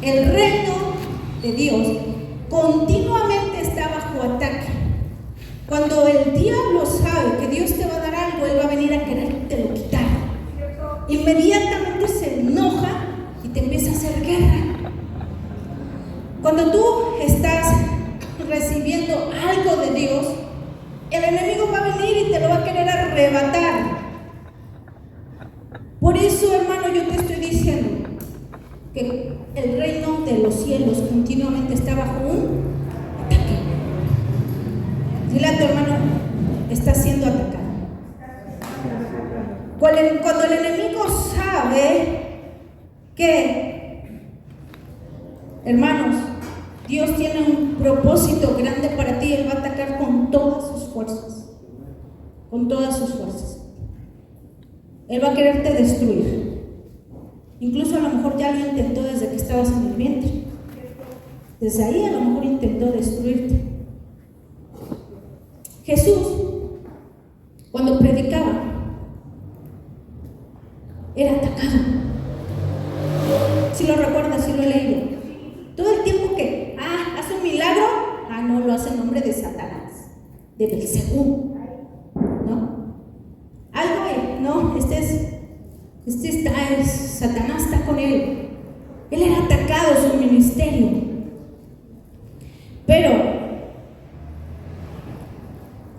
el reino de Dios continuamente está bajo ataque. Cuando el diablo sabe que Dios te va a dar algo, él va a venir a querértelo quitar. Inmediatamente se enoja y te empieza a hacer guerra. Cuando tú estás recibiendo algo de Dios, el enemigo va a venir y te lo va a querer arrebatar. Por eso, hermano, yo te estoy diciendo que el reino de los cielos continuamente está bajo un ataque. Dile a tu hermano, está siendo atacado. Cuando el enemigo sabe que, hermanos, Dios tiene un propósito grande para ti, él va a atacar con todas sus fuerzas. Con todas sus fuerzas. Él va a quererte destruir. Incluso a lo mejor ya lo intentó desde que estabas en el vientre. Desde ahí a lo mejor intentó destruirte. Jesús, cuando predicaba, era atacado. Si lo recuerdas, si lo he leído. Todo el tiempo que hace un milagro, no, lo hace en nombre de Satanás, de Belcebú, ¿no? Algo no, Satanás está con él. Él era atacado, su ministerio. Pero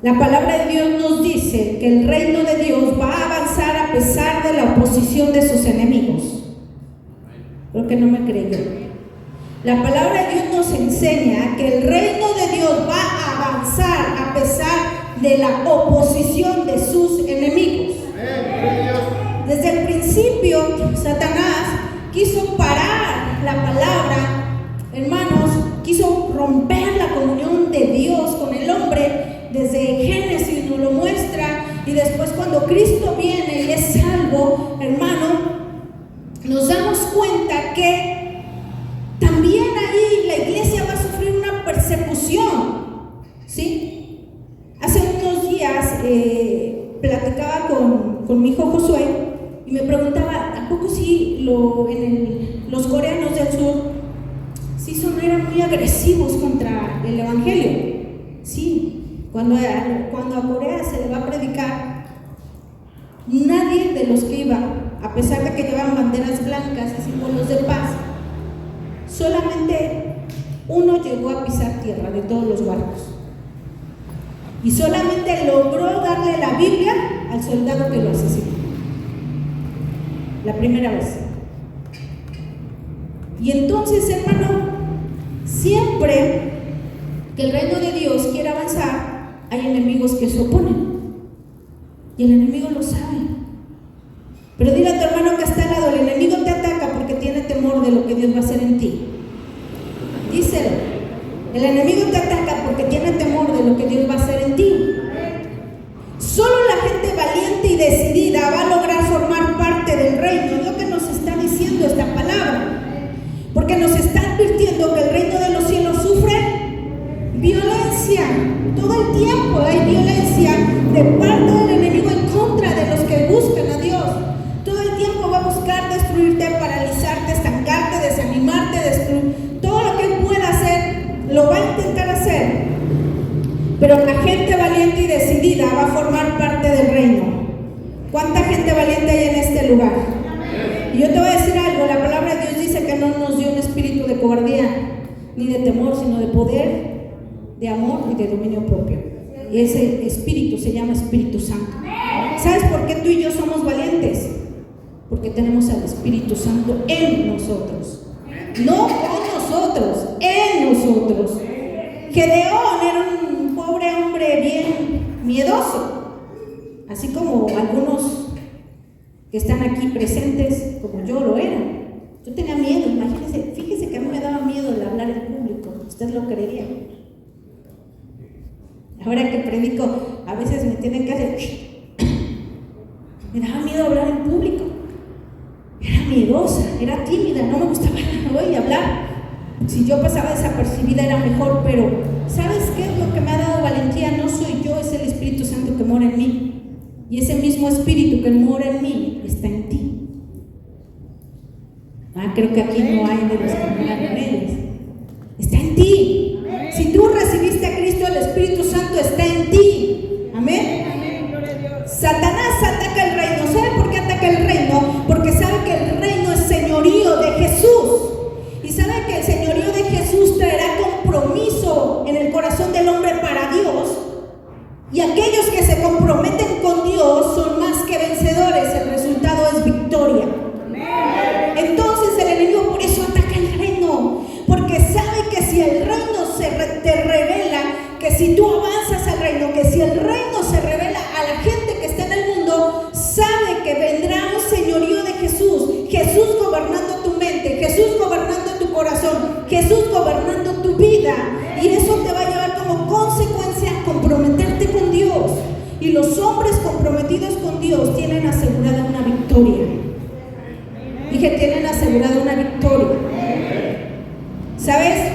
la palabra de Dios nos dice que el reino de Dios va a avanzar a pesar de la oposición de sus enemigos. Creo que no me creyó. La palabra de Dios nos enseña que el reino de Dios va a avanzar a pesar de la oposición de sus enemigos. Desde el principio, Satanás quiso parar la palabra, hermanos, quiso romper la comunión de Dios con el hombre. Desde Génesis nos lo muestra, y después cuando Cristo viene y es salvo, hermano, nos damos cuenta que también ahí la iglesia va a sufrir una persecución, ¿sí? Hace unos días platicaba con mi hijo Josué y me preguntaba, ¿a poco sí los coreanos del sur sí eran muy agresivos contra el evangelio? Sí, cuando a Corea se le va a predicar, nadie de los que iba, a pesar de que llevaban banderas blancas y símbolos de paz, solamente uno llegó a pisar tierra de todos los barcos. Y solamente logró darle la Biblia al soldado que lo asesinó. La primera vez. Y entonces, hermano, siempre que el reino de Dios quiere avanzar, hay enemigos que se oponen. Y el enemigo lo sabe. Pero dile a tu hermano que está al lado, el enemigo te ataca porque tiene temor de lo que Dios va a hacer en ti. Díselo. El enemigo te ataca porque tiene temor de lo que Dios va a hacer en ti. Solo la gente valiente y decidida va a lograr formar parte del reino. Es lo que nos está diciendo esta palabra. Porque nos está advirtiendo que el reino de los cielos sufre violencia. Todo el tiempo hay violencia de parte del enemigo en contra de los que buscan a Dios. Todo el tiempo va a buscar destruirte, paralizarte, estancarte, desanimarte, destruir. Todo lo que él pueda hacer, lo va a intentar hacer. Pero la gente valiente y decidida va a formar parte del reino. ¿Cuánta gente valiente hay en este lugar? Y yo te voy a decir algo, la palabra de Dios dice que no nos dio un espíritu de cobardía, ni de temor, sino de poder, de amor y de dominio propio. Y ese espíritu se llama Espíritu Santo. ¿Sabes por qué tú y yo somos valientes? Porque tenemos al Espíritu Santo en nosotros. No con nosotros, en nosotros. Gedeón era un pobre hombre bien miedoso, así como algunos que están aquí presentes, como yo lo era. Yo tenía miedo, imagínense, fíjense que a mí me daba miedo el hablar en público, usted lo creería. Ahora que predico, a veces me tienen que hacer, me daba miedo hablar en público. Era miedosa, era tímida, no me gustaba hablar. Si yo pasaba desapercibida era mejor, pero ¿sabes qué es lo que me ha dado valentía? No soy yo, es el Espíritu Santo que mora en mí. Y ese mismo Espíritu que mora en mí está en ti. Creo que aquí no hay de los que no dan medias. Está en ti. Si tú recibiste a Cristo, el Espíritu Santo está en ti. Amén. Satanás ataca el reino. ¿Sabe por qué ataca el reino? Porque sabe que el reino es señorío de Jesús. Y sabe que el señorío de Jesús traerá compromiso en el corazón del hombre para Dios. Y aquellos que se comprometen con Dios son más que vencedores. El resultado es victoria. Entonces el enemigo por eso ataca el reino, porque sabe que si el reino te revela, que si tú avanzas al reino, que si el reino se revela a la gente que está en el mundo, sabe que vendrá un señorío de Jesús, Jesús gobernando tu mente, Jesús gobernando tu corazón, Jesús gobernando tu vida, y eso te va a llevar como consecuencia a comprometerte con Dios. Y los hombres comprometidos con Dios tienen asegurada una victoria. Y que tienen asegurada una victoria. ¿Sabes?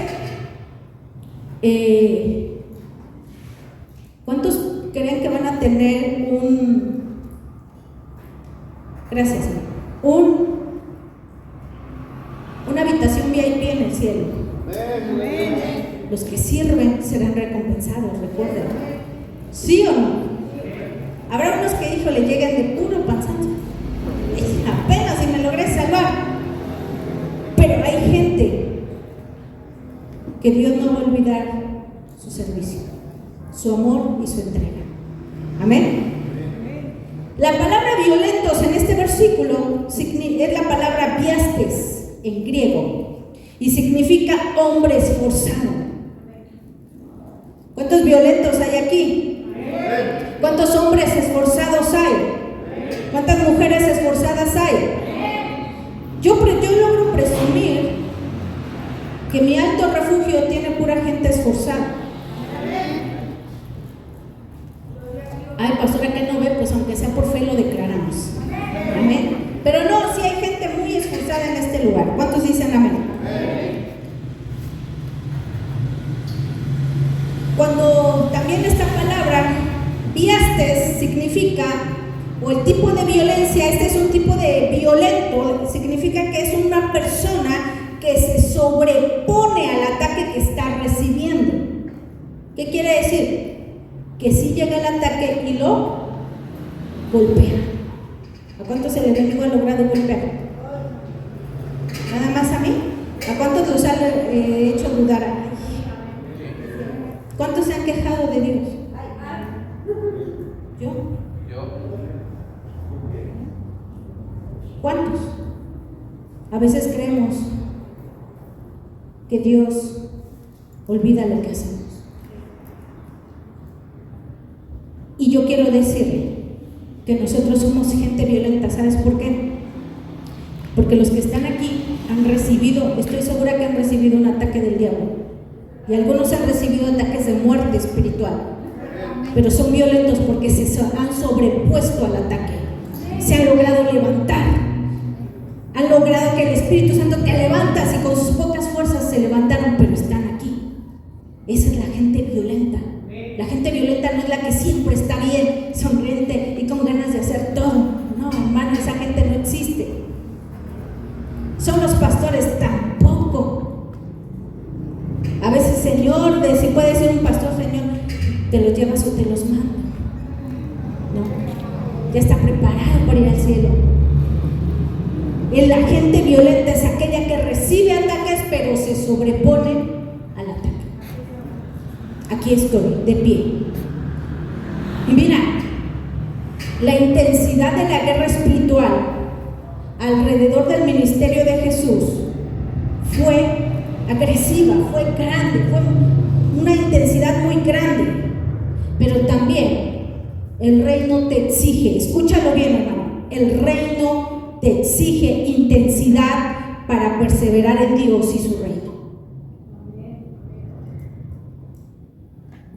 ¿Cuántos creen que van a tener una habitación VIP en el cielo? Los que sirven serán recompensados, recuerden. ¿Sí o no? Habrá unos que, híjole, lleguen de puro panzazo. Apenas si me logré salvar. Pero hay gente que Dios no va a olvidar su servicio, su amor y su entrega. Amén. La palabra violentos en este versículo es la palabra biastes en griego y significa hombre esforzado. ¿Cuántos violentos hay aquí? ¿Cuántos hombres esforzados hay? ¿Cuántas mujeres esforzadas hay? Yo logro presumir que mi alto refugio tiene pura gente esforzada. Ay, pastora, que no ve, pues aunque sea por fe lo declaramos. Amén. Pero no, sí hay gente muy esforzada en este lugar. ¿Cuántos dicen amén? Cuando también esta palabra biastes significa, o el tipo de violencia, este es un tipo de violento, significa que es una persona que se sobrepone al ataque que está recibiendo. ¿Qué quiere decir? Que si llega el ataque y lo golpea. ¿A cuántos el enemigo ha logrado golpear? ¿Nada más a mí? ¿A cuántos los ha hecho dudar? ¿Cuántos se han quejado de Dios? ¿Yo? ¿Cuántos? A veces creemos que Dios olvida lo que hacemos. Y yo quiero decirle que nosotros somos gente violenta. ¿Sabes por qué? Porque los que están aquí han recibido, estoy segura que han recibido un ataque del diablo. Y algunos han recibido ataques de muerte espiritual. Pero son violentos porque se han sobrepuesto al ataque. Se han logrado levantar. Han logrado que el Espíritu Santo te levantas y con sus pocas fuerzas se levantaron, pero están aquí. Esa es la gente violenta. La gente violenta no es la que siempre está bien, sonriente y con ganas de hacer todo. No, hermano, esa gente no existe. Son los pastores tampoco. A veces, Señor, si puede ser un pastor, Señor, te los llevas o te los manda. No, ya está preparado para ir al cielo. Y la gente violenta es aquella que recibe ataques, pero se sobrepone al ataque. Aquí estoy, de pie. Y mira, la intensidad de la guerra espiritual alrededor del ministerio de Jesús fue agresiva, fue grande, fue una intensidad muy grande. Pero también el reino te exige, escúchalo bien, hermano, el reino te exige intensidad para perseverar en Dios y su reino.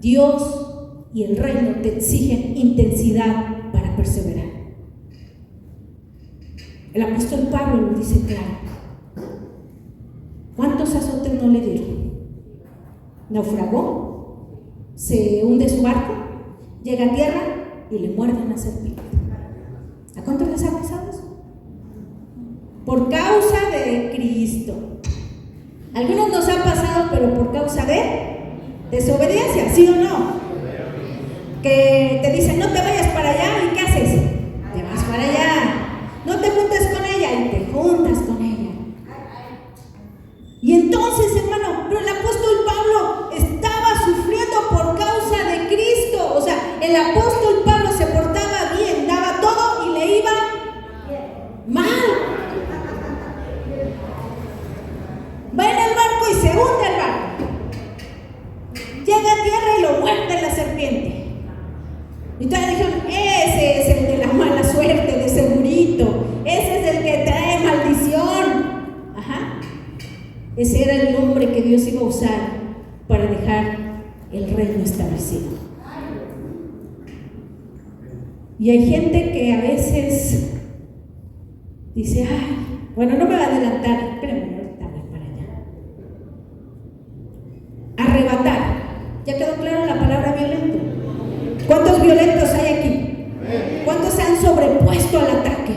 Dios y el reino te exigen intensidad para perseverar. El apóstol Pablo lo dice claro. ¿Cuántos azotes no le dieron? ¿Naufragó? ¿Se hunde su barco? ¿Llega a tierra? Y le muerde una serpiente. ¿A cuántos les ha pasado eso? por causa de Cristo. Algunos nos ha pasado, pero por causa de desobediencia, ¿sí o no? Que te dicen, no te vayas para allá, ¿y qué haces? Te vas para allá. No te juntes con ella, y te juntas con ella. Y entonces, hermano, pero el apóstol Pablo estaba sufriendo por causa de Cristo. O sea, el apóstol Pablo se portaba bien, daba todo y le iba mal. Va en el barco y se hunde el barco. Llega a tierra y lo muerde la serpiente. Y entonces dijeron, ese es el de la mala suerte, de segurito. Ese es el que trae maldición. Ajá. Ese era el hombre que Dios iba a usar para dejar el reino establecido. Y hay gente que a veces dice, ay, bueno, no me va a adelantar, espérame, ahorita voy para allá. Arrebatar. ¿Ya quedó claro la palabra violento? ¿Cuántos violentos hay aquí? ¿Cuántos se han sobrepuesto al ataque?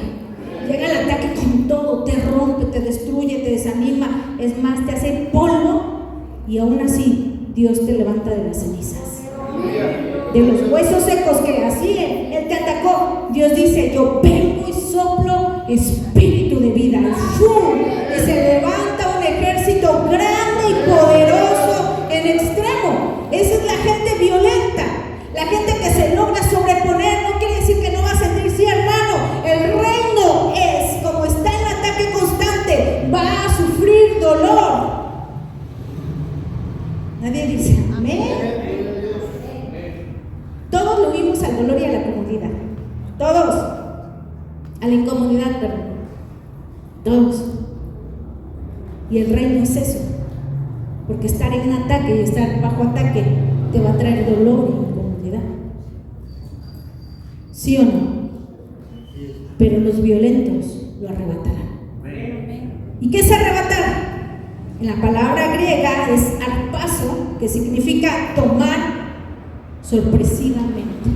Llega el ataque con todo, te rompe, te destruye, te desanima, es más, te hace polvo, y aún así Dios te levanta de las cenizas, de los huesos secos que así Él te atacó. Dios dice, yo vengo y soplo espíritu de vida, ¡fum! Y se levanta un ejército grande y poderoso en extremo. Esa es la gente violenta. La gente que se logra sobreponer. No quiere decir que no va a sentir, sí, hermano. El reino es, como está en ataque constante, va a sufrir dolor. Nadie dice amén. Todos lo vimos al dolor y a la comodidad. Todos. A la incomodidad, perdón. Todos. Y el reino es eso. Porque estar en un ataque y estar bajo ataque te va a traer dolor y incomodidad. ¿Sí o no? Pero los violentos lo arrebatarán. ¿Y qué es arrebatar? En la palabra griega es arpazo, que significa tomar sorpresivamente.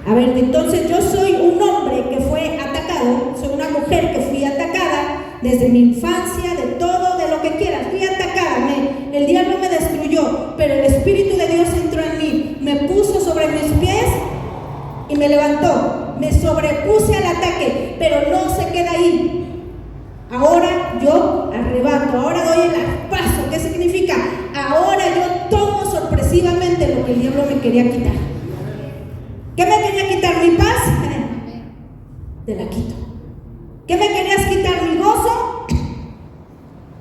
A ver, entonces yo soy un hombre que fue atacado, soy una mujer que fui atacada desde mi infancia, de todo, de lo que quieras, fui atacada, el diablo me destruyó, pero el Espíritu de Dios entró en mí, me puso sobre mis pies y me levantó, me sobrepuse al ataque, pero no se queda ahí. Ahora yo arrebato, ahora doy el arpazo. ¿Qué significa? Ahora yo tomo sorpresivamente lo que el diablo me quería quitar. ¿Qué me quería quitar? ¿Mi paz? Te la quito. ¿Qué me querías quitar? ¿Mi gozo?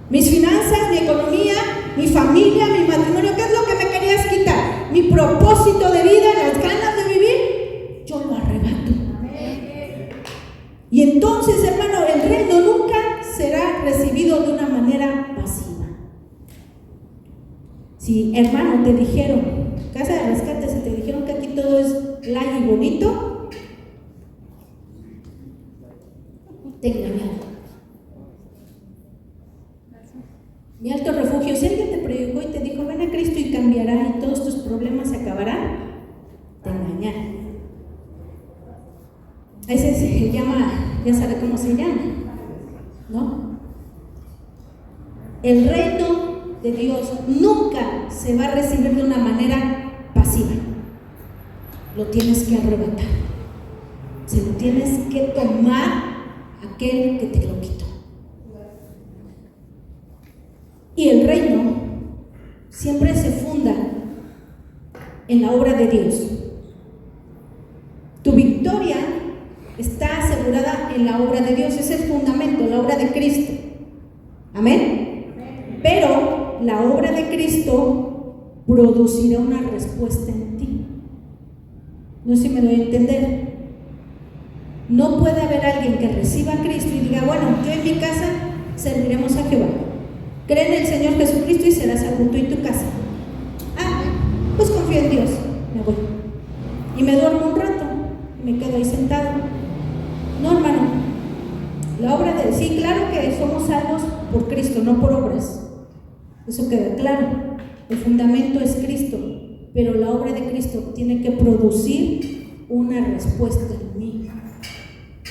¿Mis finanzas? ¿Mi economía? ¿Mi familia? ¿Mi matrimonio? ¿Qué es lo que me querías quitar? ¿Mi propósito de vida? ¿Las ganas de vivir? Yo lo arrebato. Y entonces, hermano, el reino nunca será recibido de una manera pasiva. Si, hermano, te dijeron, casa de rescate, si te dijeron que aquí todo es light y bonito, te engañaron. Mi alto refugio, si alguien te predicó y te dijo, ven a Cristo y cambiará y todos tus problemas se acabarán, te engañaron. Ese se llama, ya sabe cómo se llama, ¿no? El reino de Dios nunca se va a recibir de una manera pasiva. Lo tienes que arrebatar. Se lo tienes que tomar aquel que te lo quitó. Y el reino siempre se funda en la obra de Dios. Tu victoria está asegurada en la obra de Dios, es el fundamento, la obra de Cristo. Amén. Pero la obra de Cristo producirá una respuesta en ti. No sé si me doy a entender. No puede haber alguien que reciba a Cristo y diga, bueno, yo en mi casa serviremos a Jehová. Cree en el Señor Jesucristo y serás salvo tú y tu casa. Ah, pues confío en Dios, me voy. Y me duermo un rato, y me quedo ahí sentado. No, hermano, la obra de... Sí, claro que somos salvos por Cristo, no por obras. Eso queda claro. El fundamento es Cristo, pero la obra de Cristo tiene que producir una respuesta en mí.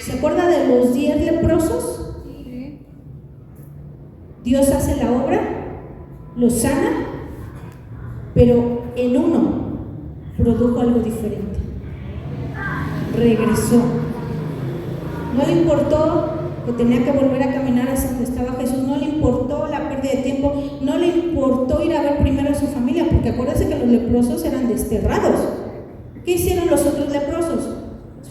¿Se acuerda de los 10 leprosos? Dios hace la obra, los sana, pero en uno produjo algo diferente. Regresó. No le importó que tenía que volver a caminar hacia donde estaba Jesús, no le importó la pérdida de tiempo, no le importó ir a ver primero a su familia, porque acuérdense que los leprosos eran desterrados. ¿Qué hicieron los otros leprosos?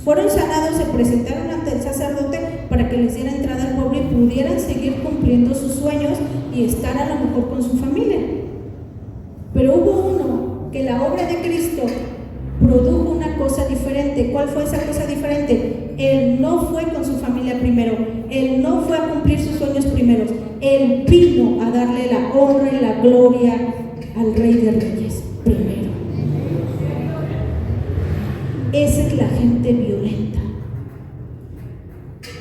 Fueron sanados, se presentaron ante el sacerdote para que les diera entrada al pueblo y pudieran seguir cumpliendo sus sueños y estar a lo mejor con su familia. Pero hubo uno que la obra de Cristo produjo una cosa diferente. ¿Cuál fue esa cosa diferente? Él no fue con su familia primero, él no fue a cumplir sus sueños primeros, él vino a darle la honra y la gloria al Rey de Reyes primero. Esa es la gente violenta.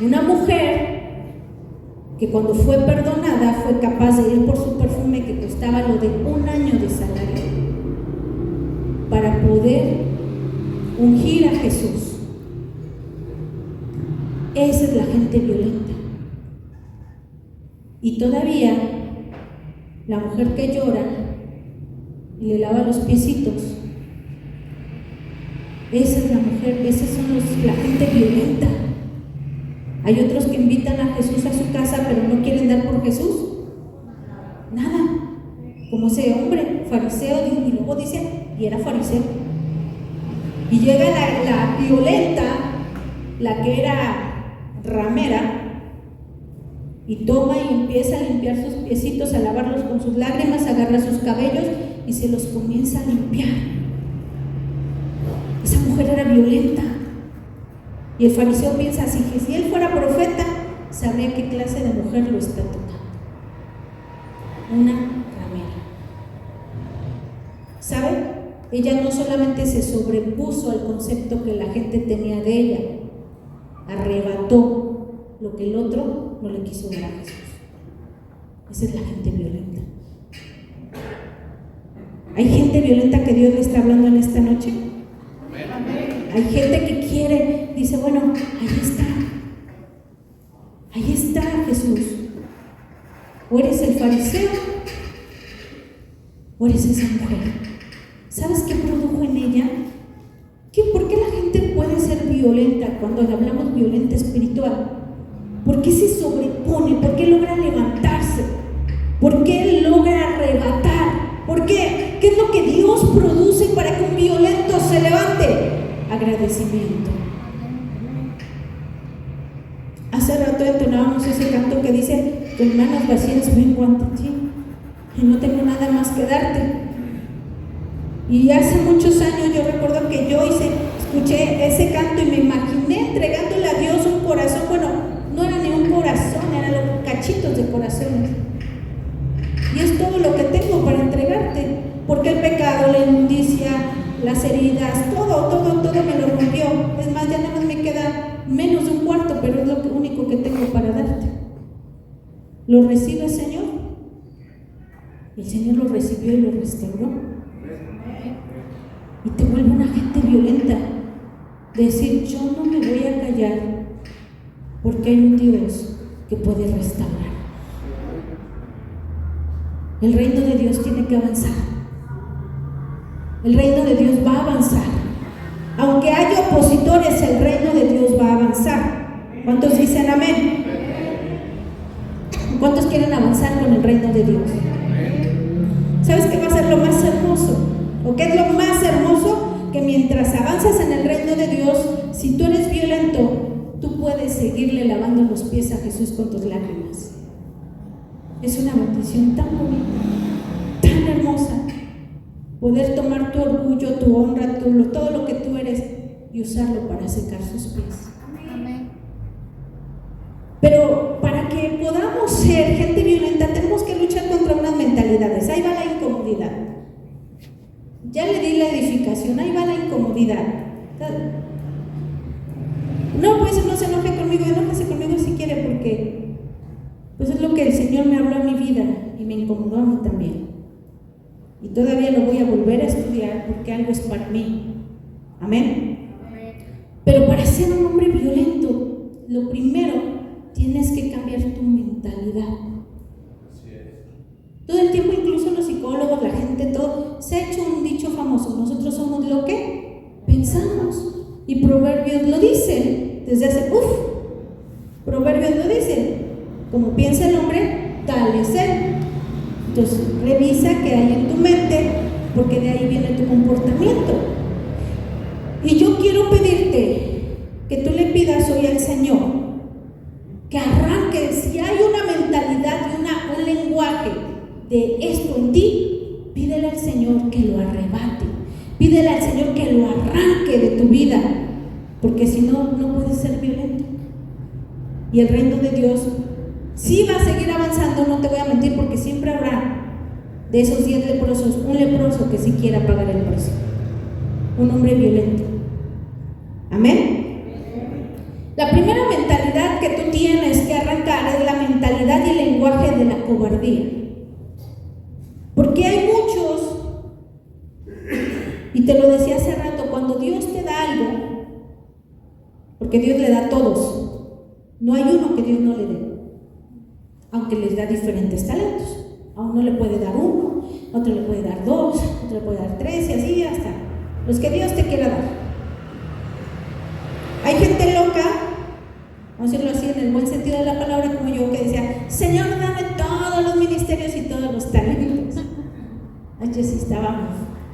Una mujer que cuando fue perdonada fue capaz de ir por su perfume que costaba lo de 1 año de salario para poder ungir a Jesús. Esa es la gente violenta. Y todavía la mujer que llora y le lava los piecitos, esa es la mujer, esos son la gente violenta. Hay otros que invitan a Jesús a su casa pero no quieren dar por Jesús nada, como ese hombre fariseo, y luego dice, y era fariseo. Y llega la violenta, la que era ramera, y toma y empieza a limpiar sus piecitos, a lavarlos con sus lágrimas, agarra sus cabellos y se los comienza a limpiar. Esa mujer era violenta. Y el fariseo piensa así, que si él fuera profeta, sabría qué clase de mujer lo está tocando. Una ramera. ¿Sabe? Ella no solamente se sobrepuso al concepto que la gente tenía de ella, arrebató lo que el otro no le quiso dar a Jesús. Esa es la gente violenta. ¿Hay gente violenta que Dios le está hablando en esta noche? Hay gente que quiere, dice, bueno, ahí está Jesús. O eres el fariseo, o eres esa mujer. ¿Sabes qué produjo en ella? ¿Por qué la gente puede ser violenta cuando hablamos violenta espiritual? ¿Por qué se sobrepone? ¿Por qué logra levantarse? ¿Por qué logra arrebatar? ¿Por qué? ¿Qué es lo que Dios produce para que un violento se levante? Agradecimiento. Hace rato entonábamos ese canto que dice, con manos vacías vengo ante ti y no tengo nada más que darte. Y hace muchos años yo recuerdo que yo escuché ese canto y me imaginé entregándole a Dios un corazón. Bueno, no era ni un corazón, eran los cachitos de corazones. Y es todo lo que tengo para entregarte, porque el pecado, la inmundicia, las heridas, todo me lo rompió. Es más, ya nada más me queda menos de un cuarto, pero es lo único que tengo para darte. ¿Lo recibe, Señor? El Señor lo recibió y lo restauró. Y te vuelve una gente violenta. Decir, yo no me voy a callar, porque hay un Dios que puede restaurar. El reino de Dios tiene que avanzar. El reino de Dios va a avanzar. Aunque haya opositores, el reino de Dios va a avanzar. ¿Cuántos dicen amén? ¿Cuántos quieren avanzar con el reino de Dios? ¿Sabes qué va a ser lo más hermoso? ¿O qué es lo más hermoso? Que mientras avanzas en el reino de Dios, si tú eres violento, tú puedes seguirle lavando los pies a Jesús con tus lágrimas. Es una bendición tan bonita, tan hermosa, poder tomar tu orgullo, tu honra, todo lo que tú eres y usarlo para secar sus pies. Amén. Pero para que podamos ser gente violenta, tenemos que luchar contra unas mentalidades. Ahí va la incomodidad. Ya le di la edificación, ahí va la incomodidad. No, pues no se enoje conmigo, enójese conmigo si quiere, porque pues es lo que el Señor me habló a mi vida y me incomodó a mí también. Y todavía lo voy a volver a estudiar porque algo es para mí. Amén. Pero para ser un hombre violento, lo primero, tienes que cambiar tu mentalidad. Todo el tiempo, incluso los psicólogos, la gente, todo, se ha hecho un dicho famoso: nosotros somos lo que pensamos. Y Proverbios lo dice, desde hace, Proverbios lo dice: como piensa el hombre, tal es él. Entonces, revisa qué hay en tu mente, porque de ahí viene tu comportamiento. Y yo quiero pedirte que tú le pidas hoy al Señor que arranque, si hay una mentalidad y un lenguaje de esto en ti, pídele al Señor que lo arrebate, pídele al Señor que lo arranque de tu vida, porque si no, no puedes ser violento. Y el reino de Dios sí va a seguir avanzando, no te voy a mentir, porque siempre habrá de esos 10 leprosos, un leproso que sí quiera pagar el precio, un hombre violento. Amén. La primera mentalidad que tú tienes que arrancar es la mentalidad y el lenguaje de la cobardía. Porque hay muchos, y te lo decía hace rato, cuando Dios te da algo, porque Dios le da a todos, no hay uno que Dios no le dé, aunque les da diferentes talentos. A uno le puede dar 1, a otro le puede dar 2, a otro le puede dar 3 y así hasta los que Dios te quiera dar. Hay gente loca, vamos a decirlo así en el buen sentido de la palabra, como yo, que decía: Señor, dame todos los ministerios y todos los talentos. Yo sí estaba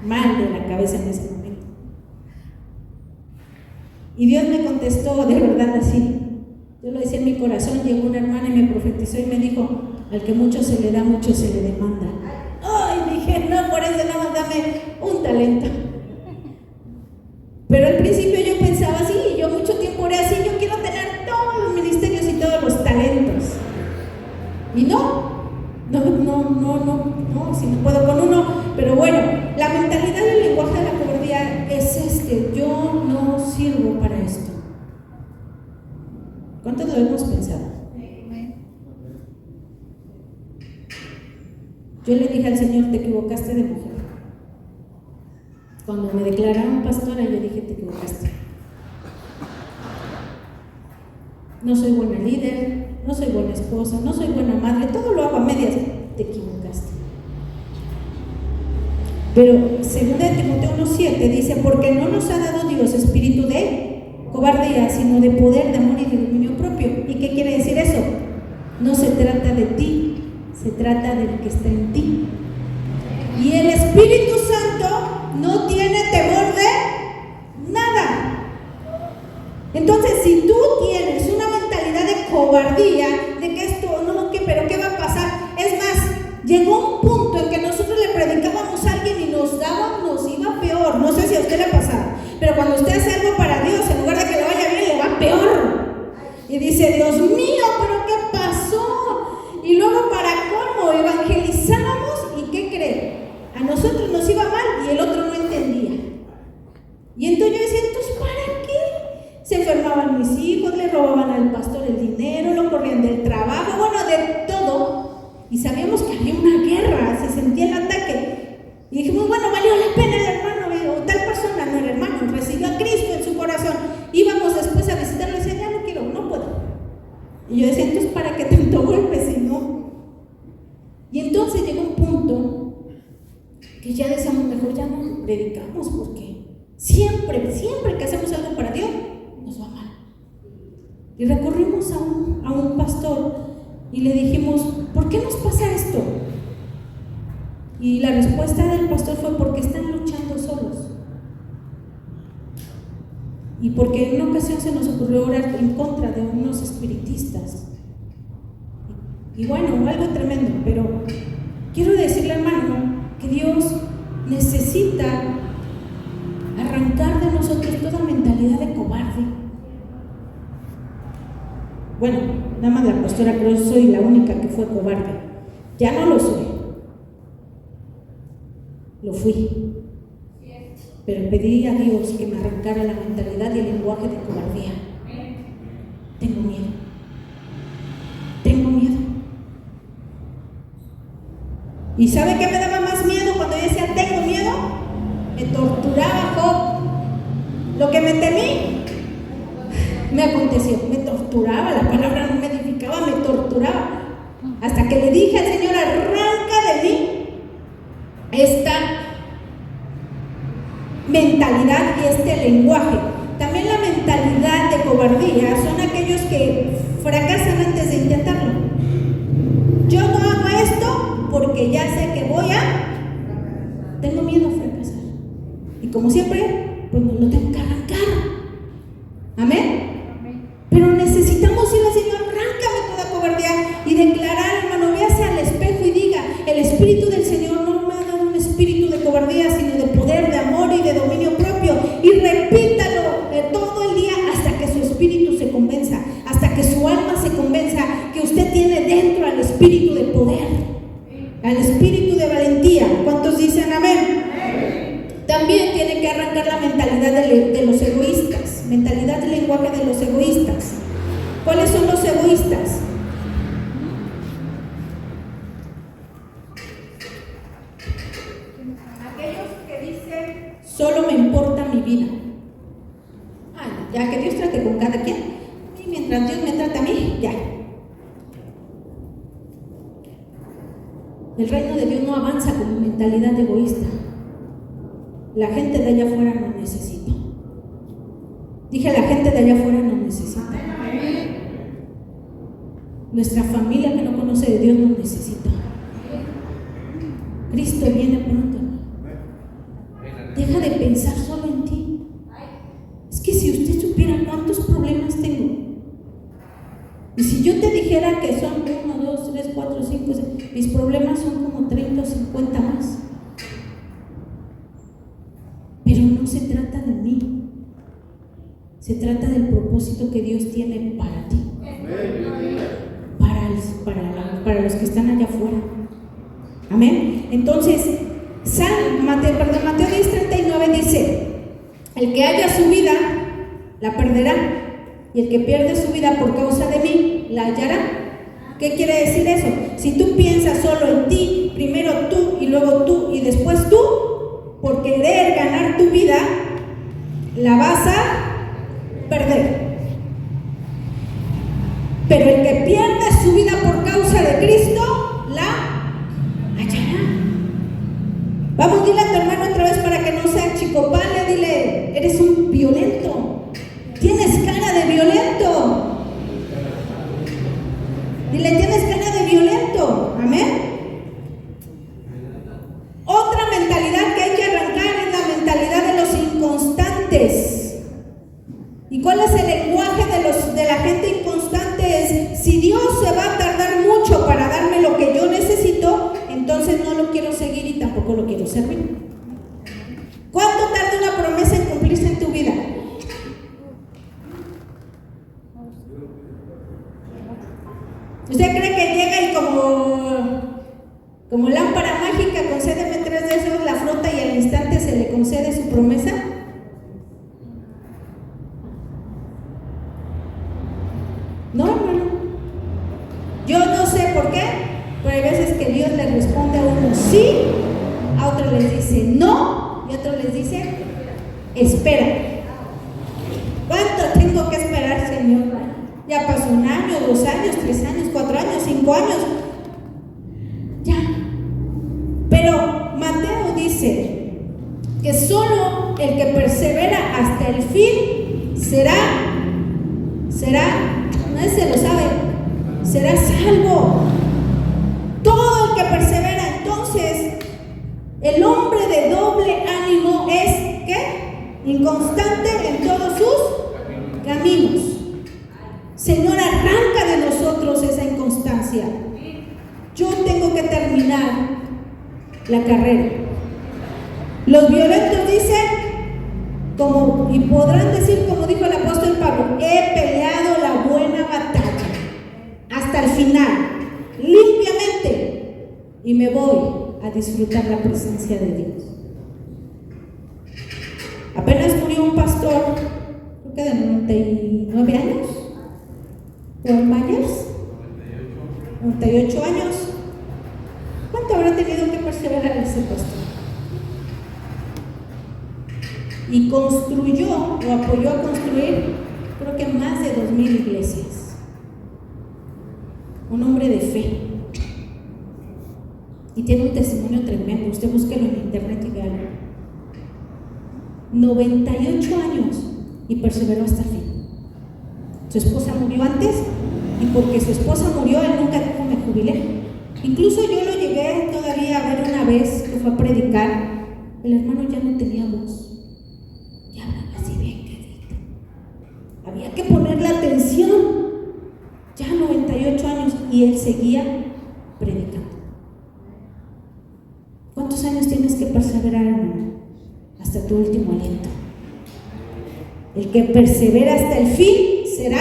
mal de la cabeza en ese momento. Y Dios me contestó de verdad así. Yo lo decía en mi corazón. Llegó una hermana y me profetizó y me dijo: al que mucho se le da, mucho se le demanda. Ay, dije: no, por eso nada más dame un talento. Pero al principio yo pensaba así, y yo mucho tiempo oré así: yo quiero tener todos los ministerios y todos los talentos. Y no, si no puedo con uno. Pero bueno, la mentalidad del lenguaje de la cobardía es yo no sirvo para esto. ¿Cuántos lo hemos pensado? Yo le dije al Señor: te equivocaste de mujer. Cuando me declararon pastora, yo dije: te equivocaste. No soy buena líder, no soy buena esposa, no soy buena madre, todo lo hago a medias. Te equivocaste. Pero 2 Timoteo 1:7 dice: porque no nos ha dado Dios espíritu de cobardía, sino de poder, de amor y de dominio propio. ¿Y qué quiere decir eso? No se trata de ti, se trata del que está en ti. Y el Espíritu Santo no tiene temor de nada. Entonces, si tú tienes una mentalidad de cobardía, de que esto no, pero ¿qué va a pasar? Es más, llegó un punto en que nosotros le predicábamos a alguien y nos iba peor. No sé si a usted le ha pasado, pero cuando usted hace algo para Dios, en lugar de que le vaya bien, le va peor. Y dice: Dios mío, ¿pero qué pasó? Y luego, para cómo evangelizábamos, ¿y qué cree? A nosotros nos iba mal y el otro no entendía. Y entonces yo decía: ¿entonces para qué? Se enfermaban mis hijos, le robaban al pastor el dinero, lo corrían del trabajo, bueno, de todo. Y sabíamos que había una guerra, se sentía el ataque. Y dijimos: bueno, valió la pena el hermano, o tal persona, no el hermano, recibió a Cristo en su corazón. Íbamos después a visitarlo y decía: ya no quiero, no puedo. Y yo decía: entonces ¿para qué tanto golpe si no? Y entonces llegó un punto que ya decíamos: mejor ya no predicamos, porque siempre que hacemos algo para Dios, nos va mal. Y recurrimos a un pastor y le dijimos: ¿por qué nos pasa esto? Y la respuesta del pastor fue: porque están luchando solos. Y porque en una ocasión se nos ocurrió orar en contra de unos espiritistas. Y bueno, algo tremendo, pero quiero decirle, hermano, que Dios necesita arrancar de nosotros toda mentalidad de cobarde. Bueno, nada más la pastora, pero yo soy la única que fue cobarde. Ya no lo soy. Lo fui. Pero pedí a Dios que me arrancara la mentalidad y el lenguaje de cobardía. Tengo miedo. Tengo miedo. ¿Y sabe qué me daba más miedo cuando yo decía tengo miedo? Me torturaba Job. Lo que me temí me aconteció, me torturaba, la palabra no me edificaba, me torturaba. Hasta que le dije al Señor, arranca de mí esta mentalidad y este lenguaje. También la mentalidad de cobardía son aquellos que fracasan antes de intentarlo. Yo no hago esto porque ya sé que tengo miedo a fracasar. Y como siempre, pues no lo tengo que arrancar. Amén. Pero necesitamos ir al Señor, arráncame toda cobardía y declarar, hermano, véase al espejo y diga, el Espíritu del Señor no me ha dado un espíritu de cobardía, sino de poder, de amor y de dominio propio. Y repítalo todo el día hasta que su espíritu se convenza, hasta que su alma se convenza que usted tiene dentro al espíritu de poder, al espíritu de valentía. ¿Cuántos dicen amén? También tiene que arrancar la mentalidad de los egoístas, mentalidad del lenguaje de los egoístas. ¿Cuáles son los egoístas? Aquellos que dicen, solo me importa mi vida. Ay, ya que Dios trate con cada quien, y mientras Dios me trata a mí, ya. El reino de Dios no avanza con mentalidad egoísta. La gente de allá afuera no necesita. Dije, la gente de allá afuera no necesita. Nuestra familia que no conoce de Dios no necesita. Cristo viene pronto. Deja de pensar solo en ti. Es que si usted supiera cuántos problemas tengo, y si yo te dijera que son 1, 2, 3, 4, 5, 6, mis problemas son como 30 o 50 más. Pero no se trata de mí, se trata del propósito que Dios tiene para ti, para los que están allá afuera. Amén. Entonces, Mateo 10:39 dice, el que haya su vida, la perderá, y el que pierde su vida por causa de mí, la hallará. ¿Qué quiere decir eso? Si tú piensas solo en ti, primero tú y luego tú y después tú, por querer ganar tu vida, la vas a perder. Pero el que pierde su vida por causa de Cristo, la hallará. Vamos, dile a tu hermano otra vez para que no sea chicopale, dile, eres un violento, tienes cara de violento. Dile, tienes cara de violento. Amén. Otra mentalidad que hay que arrancar es la mentalidad de los inconstantes. ¿Y cuál es el lenguaje de la gente inconstante? Es, si Dios se va a tardar mucho para darme lo que yo necesito, entonces no lo quiero seguir y tampoco lo quiero servir. ¿Cuánto tarda una promesa en cumplirse en tu vida? ¿Usted cree que llega y como lámpara mágica, concédeme 3 deseos, la frota y al instante se le concede su promesa? No, hermano. Yo no sé por qué, pero hay veces que Dios le responde a uno sí, a otros les dice no, y a otros les dice espera. ¿Cuánto tengo que esperar, Señor? Ya pasó 1 año, 2 años, 3 años, 4 años, 5 años. Ya. Pero Mateo dice que solo el que persevera hasta el fin será, nadie se lo sabe, será salvo. Todo el que persevera. Entonces, el hombre de doble ánimo es, ¿qué? Inconstante en todos sus caminos. Señor, arranca de nosotros esa inconstancia. Yo tengo que terminar la carrera. Los violentos dicen, y podrán decir como dijo el apóstol Pablo, he peleado la buena batalla hasta el final, limpiamente, y me voy a disfrutar la presencia de Dios. Apenas murió un pastor, creo que de 99 años, Juan Myers, 98 años. ¿Cuánto habrá tenido que perseverar ese pastor? Y construyó o apoyó a construir creo que más de 2,000 iglesias. Un hombre de fe. Y tiene un testimonio tremendo. Usted búsquelo en internet y véalo. 98 años y perseveró hasta el fin. Su esposa murió antes y porque su esposa murió, él nunca dijo me jubilé. Incluso yo lo llegué todavía a ver una vez que fue a predicar. El hermano ya no tenía voz. Ya hablaba así bien quedito. Había que ponerle atención. Ya 98 años y él seguía predicando. ¿Cuántos años tienes que perseverar, hermano? Hasta tu último aliento. El que persevera hasta el fin será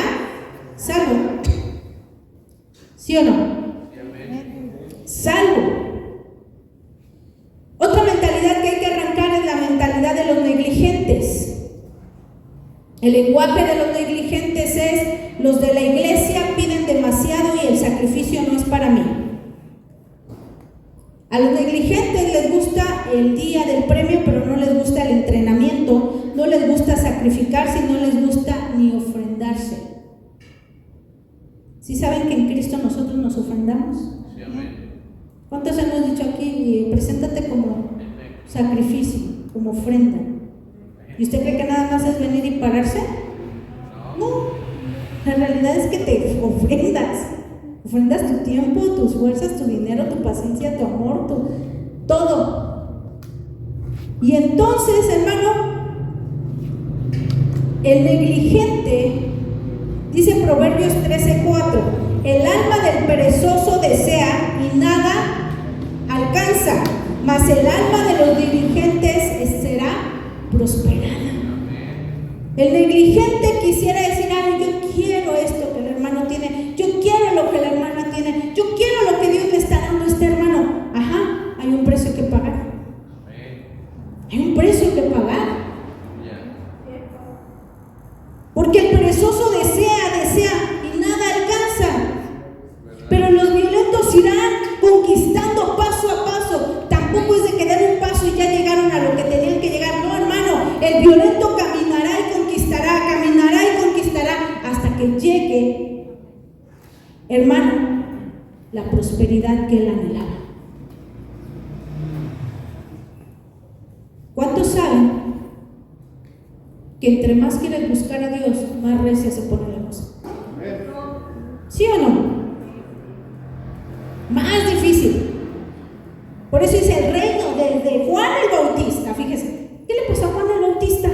salvo. ¿Sí o no? Salvo. Otra mentalidad que hay que arrancar es la mentalidad de los negligentes. El lenguaje de los negligentes es: los de la iglesia piden demasiado y el sacrificio no es para mí. A los negligentes les gusta el día del premio, pero no les gusta el entrenamiento, no les gusta sacrificarse y no les gusta ni ofrendarse. ¿Sí saben que en Cristo nosotros nos ofrendamos? Sí, amén. ¿Cuántos hemos dicho aquí? Preséntate como sacrificio, como ofrenda. ¿Y usted cree que nada más es venir y pararse? No. La realidad es que te ofrendas. Ofrendas tu tiempo, tus fuerzas, tu dinero, tu paciencia, tu amor, todo. Y entonces, hermano, el negligente, dice Proverbios 13:4, el alma del perezoso desea y nada alcanza, mas el alma de los diligentes será prosperada. El negligente quisiera decir: ay, yo quiero esto que el hermano tiene, yo quiero lo que la hermana tiene, yo quiero lo que Dios le está dando a este hermano. Ajá, hay un precio que pagar. Hay un precio que pagar. Porque el perezoso desea y nada alcanza. Pero los violentos irán conquistando paso a paso. Tampoco es de que den un paso y ya llegaron a lo que tenían que llegar. No, hermano, el violento caminará y conquistará hasta que llegue, hermano, la prosperidad que él anhelaba. ¿Cuántos saben que entre más quieres buscar a Dios, más recia se pone la cosa? ¿Sí o no? Más difícil. Por eso dice el reino de Juan el Bautista. Fíjese, ¿qué le pasó a Juan el Bautista?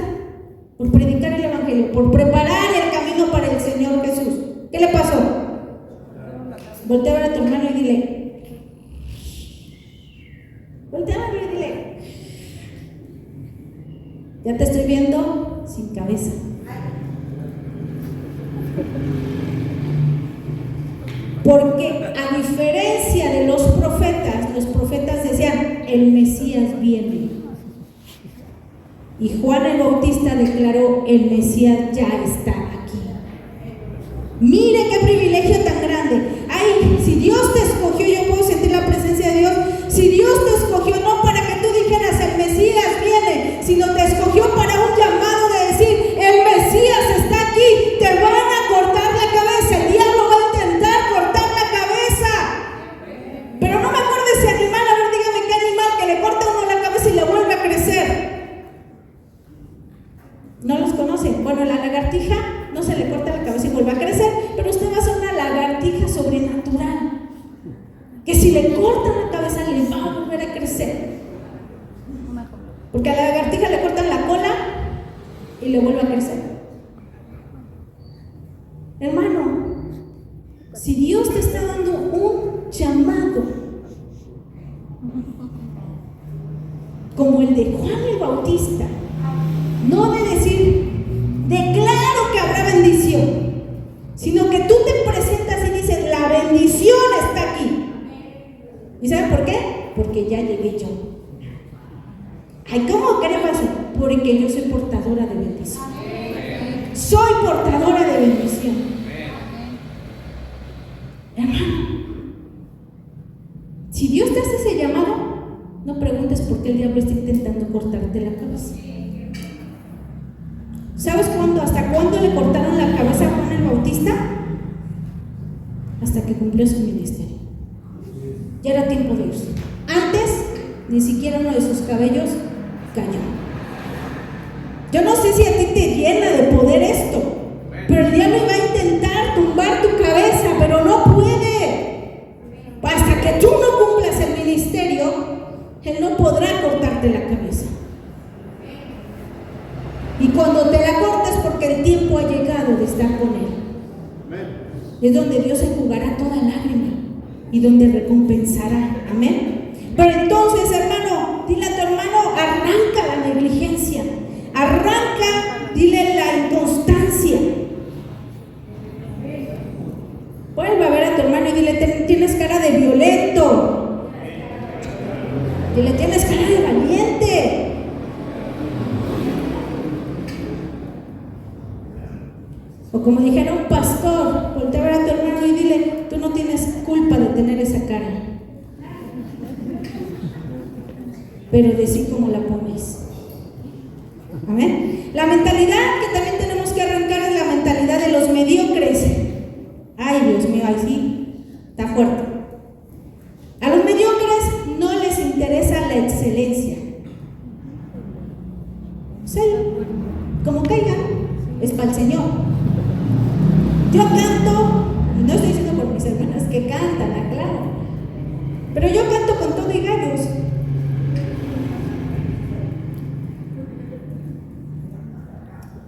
Por predicar el evangelio, por preparar el camino para el Señor Jesús. ¿Qué le pasó? Voltea a ver a tu hermano y dile. Voltea a verlo y dile: ya te estoy viendo sin cabeza. Porque a diferencia de los profetas decían: el Mesías viene. Y Juan el Bautista declaró: el Mesías ya está aquí. Mire qué privilegio tan grande. Ay, si Dios te escogió, yo puedo sentir la presencia de Dios. Si Dios te escogió no para que tú dijeras: el Mesías viene, sino te escogió para un llamado de decir: el Mesías está aquí, te van a cortar la cabeza. El diablo va a intentar cortar la cabeza. Pero no me acuerdo de ese animal. A ver, dígame qué animal que le corta a uno la cabeza y le vuelve a crecer. ¿No los conocen? Bueno, la lagartija no se le corta la cabeza y vuelve a crecer, pero usted va a ser una lagartija sobrenatural, que si le cortan la cabeza le va a volver a crecer. Porque a la lagartija le cortan la cola y le vuelve a crecer. Hermano, si Dios te está dando un llamado como el de Juan el Bautista, no de decir: declaro que habrá bendición, sino que tú te presentas y dices: la bendición está aquí. ¿Y saben por qué? Porque ya llegué yo. Ay, ¿cómo que le pasa? Porque yo soy portadora de bendición. Soy portadora de bendición. Hermano, si Dios te hace ese llamado, no preguntes por qué el diablo está intentando cortarte la cabeza. ¿Sabes cuándo? ¿Hasta cuándo le cortaron la cabeza a Juan el Bautista? Hasta que cumplió su ministerio. Ya era tiempo de irse. Antes, ni siquiera uno de sus cabellos cayó. Yo no sé si a ti te llena de poder esto, pero el diablo va a intentar tumbar tu cabeza, pero no puede. Hasta que tú no cumplas el ministerio, él no podrá cortarte la cabeza. Y cuando te la cortes, porque el tiempo ha llegado de estar con él, es donde Dios enjugará toda lágrima y donde recompensará. Amén. Pero entonces, hermano, dile a tu hermano, arranca la negligencia, arranca, dile la inconstancia. Vuelve a ver a tu hermano y dile, tienes cara de violento. Dile, tienes cara de valiente. O como dijera un pastor, voltea a ver a tu hermano y dile, tú no tienes culpa de tener esa cara, pero decí cómo la pones. Amén. La mentalidad que también tenemos que arrancar es la mentalidad de los mediocres. Ay, Dios mío, ahí sí, está fuerte. A los mediocres no les interesa la excelencia. Sí, como caigan, es para el Señor. Yo canto, y no estoy diciendo por mis hermanas que cantan, aclaro, pero yo canto con todo y gallos.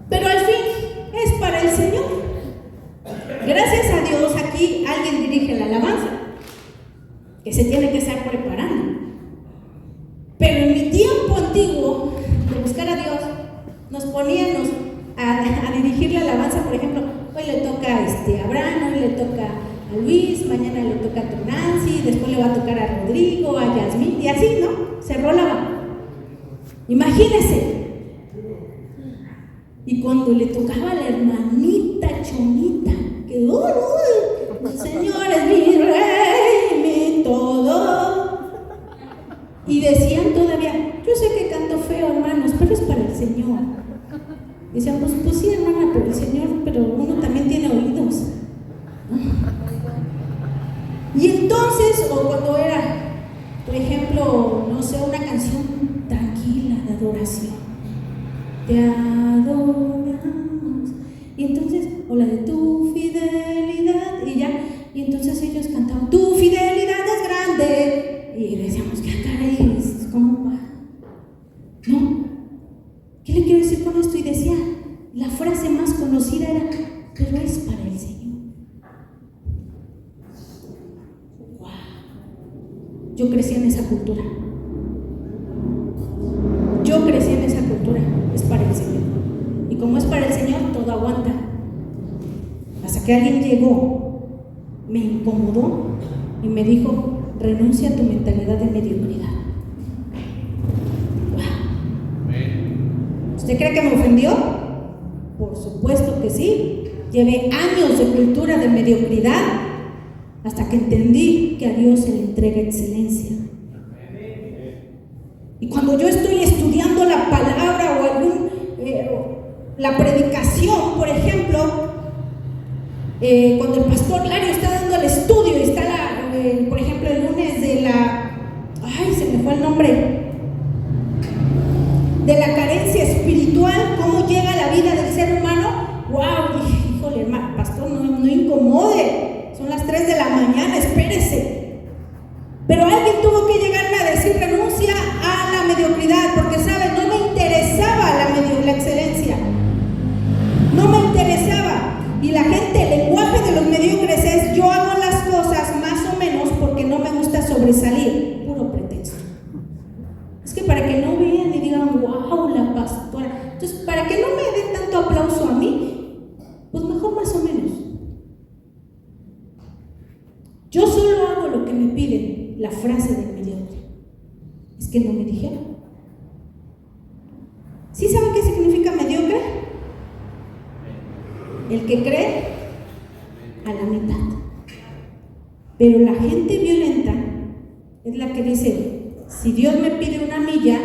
Pero al fin es para el Señor. Gracias a Dios aquí alguien dirige la alabanza, que se tiene que estar preparando. Pero en mi tiempo antiguo de buscar a Dios, nos poníamos a dirigir la alabanza. Por ejemplo, hoy le toca a Abraham, hoy le toca a Luis, mañana le toca a Nancy, después le va a tocar a Rodrigo, a Yasmín, y así, ¿no? Se rolaba. Imagínense. Y cuando le tocaba a la hermanita Chonita, que Señor es mi rey, mi todo. Y decían todavía, yo sé que canto feo, hermanos, pero es para el Señor. Decían, pues sí, hermana, pero el Señor, pero uno también tiene oídos. Y entonces, o cuando era, por ejemplo, no sé, una canción tranquila de adoración, te adoramos, y entonces, o la de tu fidelidad, y ya, y entonces ellos cantaban, tu fidelidad es grande, y decíamos, ¿qué caray? ¿Cómo va? ¿No? ¿Qué le quiero decir con esto? Y decía, la frase más conocida era, pero es para el Señor. ¡Wow! Yo crecí en esa cultura. Es para el Señor. Y como es para el Señor, todo aguanta. Hasta que alguien llegó, me incomodó y me dijo, renuncia a tu mentalidad de mediocridad. ¿Usted cree que me ofendió? Por supuesto que sí. Llevé años de cultura de mediocridad hasta que entendí que a Dios se le entrega excelencia. Y cuando yo estoy estudiando la palabra o la predicación, por ejemplo, cuando el pastor Lario está dando el estudio y está, por ejemplo, el lunes de se me fue el nombre, de la carencia espiritual, cómo llega a la vida del ser humano. ¡Wow! Dije, híjole, hermano, pastor, no incomode, son las 3 de la mañana, espérese. Pero alguien tuvo que llegarme a decir, renuncia a la mediocridad, porque, ¿sabes? No me interesaba la excelencia, no me interesaba. Y la gente, el lenguaje de los mediocres es, yo hago las cosas más o menos porque no me gusta sobresalir, puro pretexto. Es que para que no vean y digan, wow, la pastora. Entonces, para que no me den tanto aplauso a mí, pues mejor más o menos. Yo solo hago lo que me piden. La frase del mediocre es que no me dijeron. ¿Sí saben qué significa mediocre? El que cree a la mitad. Pero la gente violenta es la que dice, si Dios me pide 1 milla,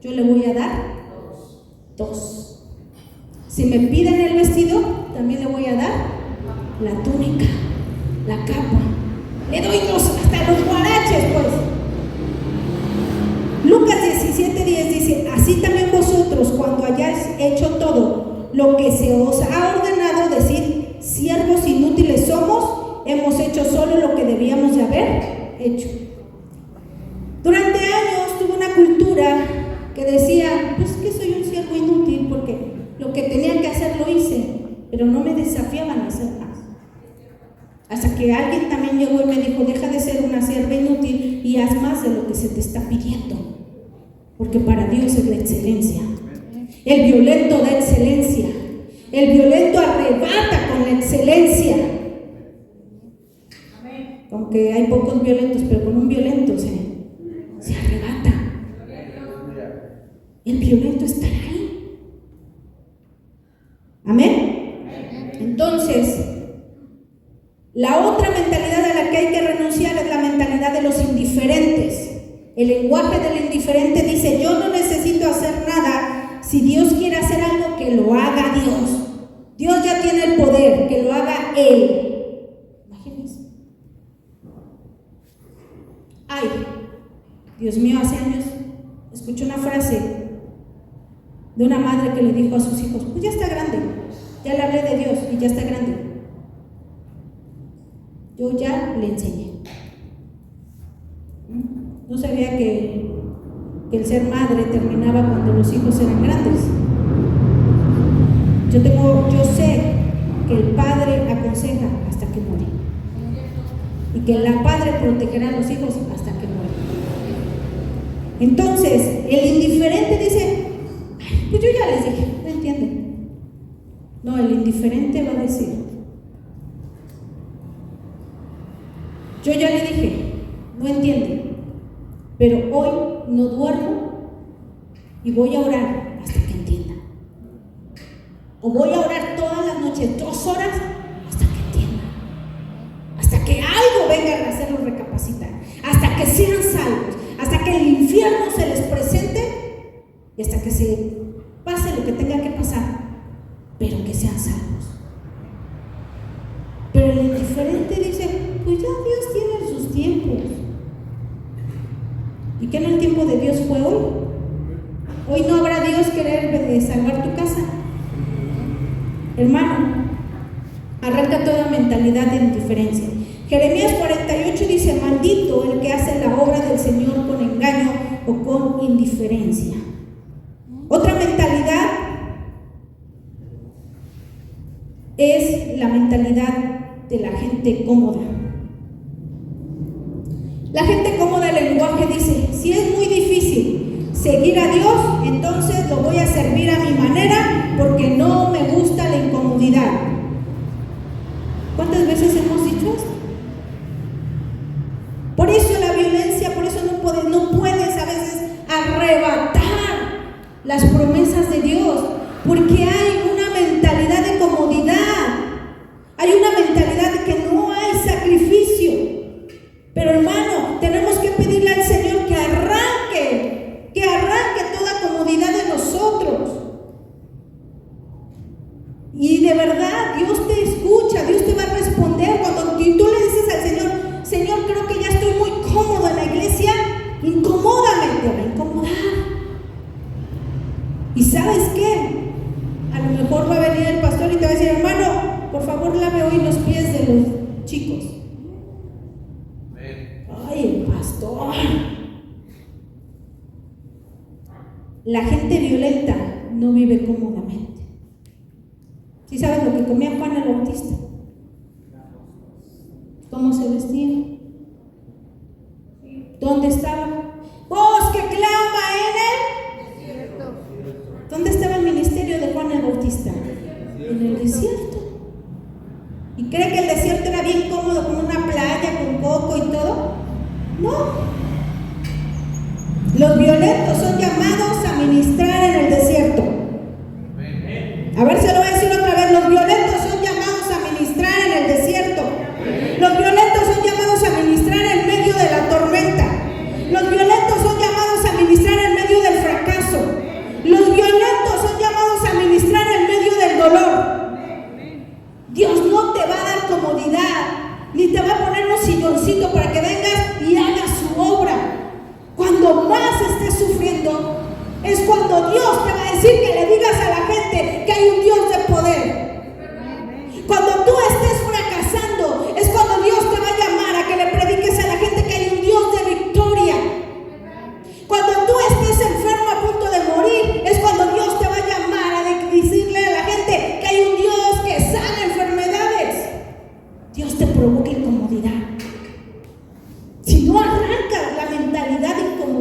yo le voy a dar 2. Si me piden el vestido, también le voy a dar la túnica, la capa. Le doy hasta los guaraches, pues. Lucas 17:10 dice: así también vosotros, cuando hayáis hecho todo lo que se os ha ordenado, decir: siervos inútiles somos, hemos hecho solo lo que debíamos de haber hecho. Durante años tuve una cultura que decía: pues que soy un siervo inútil, porque lo que tenía que hacer lo hice, pero no me desafiaban a hacer más. Hasta que alguien también llegó y me dijo: deja de ser una sierva inútil y haz más de lo que se te está pidiendo, porque para Dios es la excelencia. El violento da excelencia, el violento arrebata con la excelencia. Aunque hay pocos violentos, pero con un violento se arrebata. El violento estará ahí. Amén. Entonces, la otra mentalidad a la que hay que renunciar es la mentalidad de los indiferentes. El lenguaje del indiferente dice: yo no necesito hacer nada. Si Dios quiere hacer algo, que lo haga Dios. Dios ya tiene el poder, que lo haga Él. Imagínense. Ay, Dios mío, hace años escuché una frase de una madre que le dijo a sus hijos: pues ya está grande, ya le hablé de Dios y ya está grande. Yo ya le enseñé. No sabía que el ser madre terminaba cuando los hijos eran grandes. Yo sé que el padre aconseja hasta que muere, y que la madre protegerá a los hijos hasta que muere. Entonces, el indiferente dice: pues yo ya les dije, no entienden. No, el indiferente va a decir: yo ya le dije, no entiende, pero hoy no duermo y voy a orar hasta que entienda. O voy a orar todas las noches 2 horas hasta que entienda. Hasta que algo venga a hacerlos recapacitar. Hasta que sean salvos. Hasta que el infierno se les presente y hasta que se pase lo que tenga que pasar, pero que sean salvos. Pero el indiferente dice: pues ya Dios tiene sus tiempos. ¿Y qué en el tiempo de Dios fue hoy? Hoy no habrá Dios querer salvar tu casa. Hermano, arranca toda mentalidad de indiferencia. Jeremías 48 dice: maldito el que hace la obra del Señor con engaño o con indiferencia. Otra mentalidad es la mentalidad de la gente cómoda. La gente cómoda, el lenguaje dice: si es muy difícil seguir a Dios, entonces lo voy a servir a mi manera porque no me gusta la incomodidad. ¿Cuántas veces hemos dicho esto? Por eso la violencia, por eso no puedes a veces arrebatar las promesas de Dios, porque hay una mentalidad de comodidad, hay una mentalidad de que no hay sacrificio. Pero hermano, tenemos que pedirle al Señor que arranque toda comodidad de nosotros. Y de verdad, Dios te escucha, Dios te va a responder cuando tú le dices al Señor: Señor, creo que ya estoy muy cómodo en la iglesia, incomódame. Te va a incomodar. ¿Y sabes qué? A lo mejor va a venir el pastor y te va a decir: hermano, por favor lave hoy los pies de los chicos. Ay, el pastor. La gente violenta no vive cómodamente. ¿Sí sabes lo que comía Juan el Bautista? ¿Cómo se vestía? ¿Dónde estaba? ¡Voz que clama en el desierto! ¿Dónde estaba el ministerio de Juan el Bautista? En el desierto. ¿Y cree que el desierto era bien cómodo, como una playa con coco y todo? No. Los violentos son llamados a ministrar en el desierto. A ver, se lo voy a decir otra vez: los violentos son llamados a ministrar en el desierto. Los violentos son llamados a ministrar en medio de la tormenta. Los violentos son llamados a ministrar en medio del fracaso. Los violentos son llamados a ministrar en medio del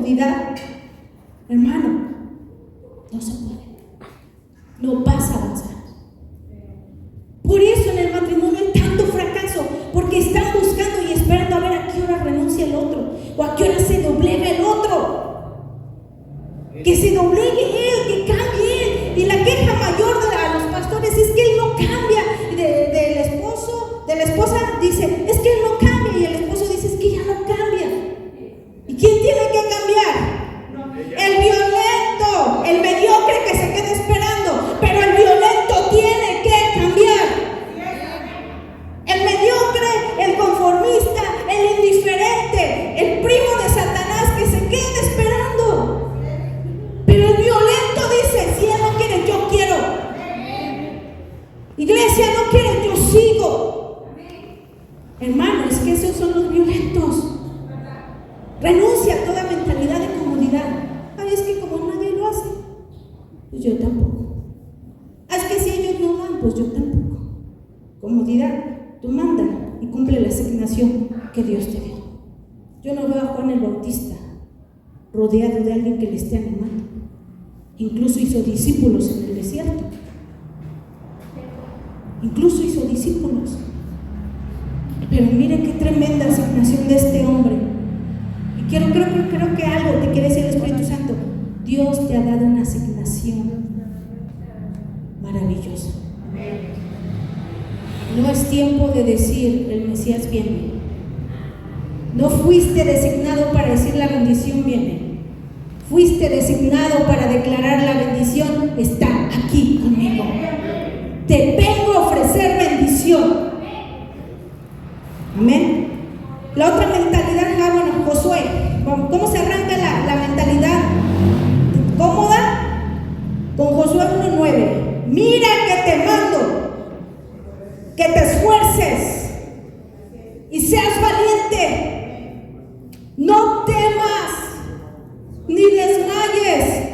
comodidad, hermano, no se puede. No vas a avanzar. Por eso en el matrimonio hay tanto fracaso, porque están buscando y esperando a ver a qué hora renuncia el otro, o a qué hora se doblega el otro. Que se doblegue él, que cambie él. Y la queja mayor de los pastores es que él no cambia. Del esposo, de la esposa dice, es que él no cambia. Y el esposo dice, es que ya no cambia. ¿Y quién tiene que cambiar? El violento, el mediocre que se queda esperando. Pero el violento tiene que cambiar. El mediocre, el conformista, el indiferente, el primo de Satanás que se queda esperando. Pero el violento dice, si él no quiere, yo quiero. Iglesia, no quiere, yo sigo. Hermano, es que esos son los violentos. Renuncia a toda mentalidad de comodidad. Ay, es que como nadie lo hace, pues yo tampoco. Es que si ellos no dan, pues yo tampoco. Comodidad, tú manda y cumple la asignación que Dios te dio. Yo no veo a Juan el Bautista rodeado de alguien que le esté animando. Incluso hizo discípulos en el desierto. Incluso hizo discípulos. Pero mire qué tremenda asignación de este hombre. Y creo que algo te quiere decir el Espíritu Santo. Dios te ha dado una asignación maravillosa. No es tiempo de decir el Mesías viene. No fuiste designado para decir la bendición viene. Fuiste designado para declarar la bendición está aquí conmigo. Te vengo a ofrecer bendición. Amén. La otra mentalidad, bueno, Josué. ¿Cómo se arranca la mentalidad cómoda? Con Josué 1:9. Mira que te mando, que te esfuerces y seas valiente. No temas ni desmayes,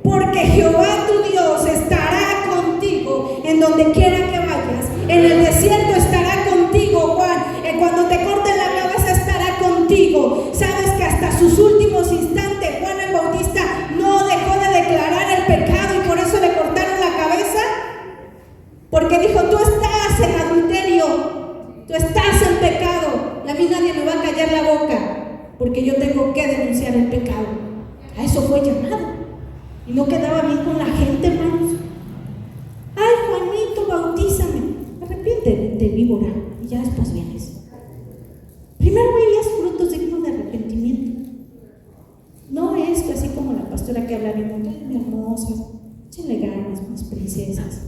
porque Jehová tu Dios estará contigo en donde quiera que vayas. En el desierto estará contigo, Juan. Cuando te corten la cabeza estará contigo. Sabes que hasta sus últimos instantes Juan el Bautista no dejó de declarar el pecado y por eso le cortaron la cabeza. Porque dijo, tú estás en adulterio, tú estás en pecado y a mí nadie me va a callar la boca, porque yo tengo que denunciar el pecado. A eso fue llamado. Y no quedaba bien con la gente, hermanos. Ay, Juanito, bautízame. Arrepiéntete de víbora y ya después vienes. Primero veías frutos dignos de arrepentimiento. No es que así como la pastora que habla bien, muy hermosa, échenle ganas, mis princesas.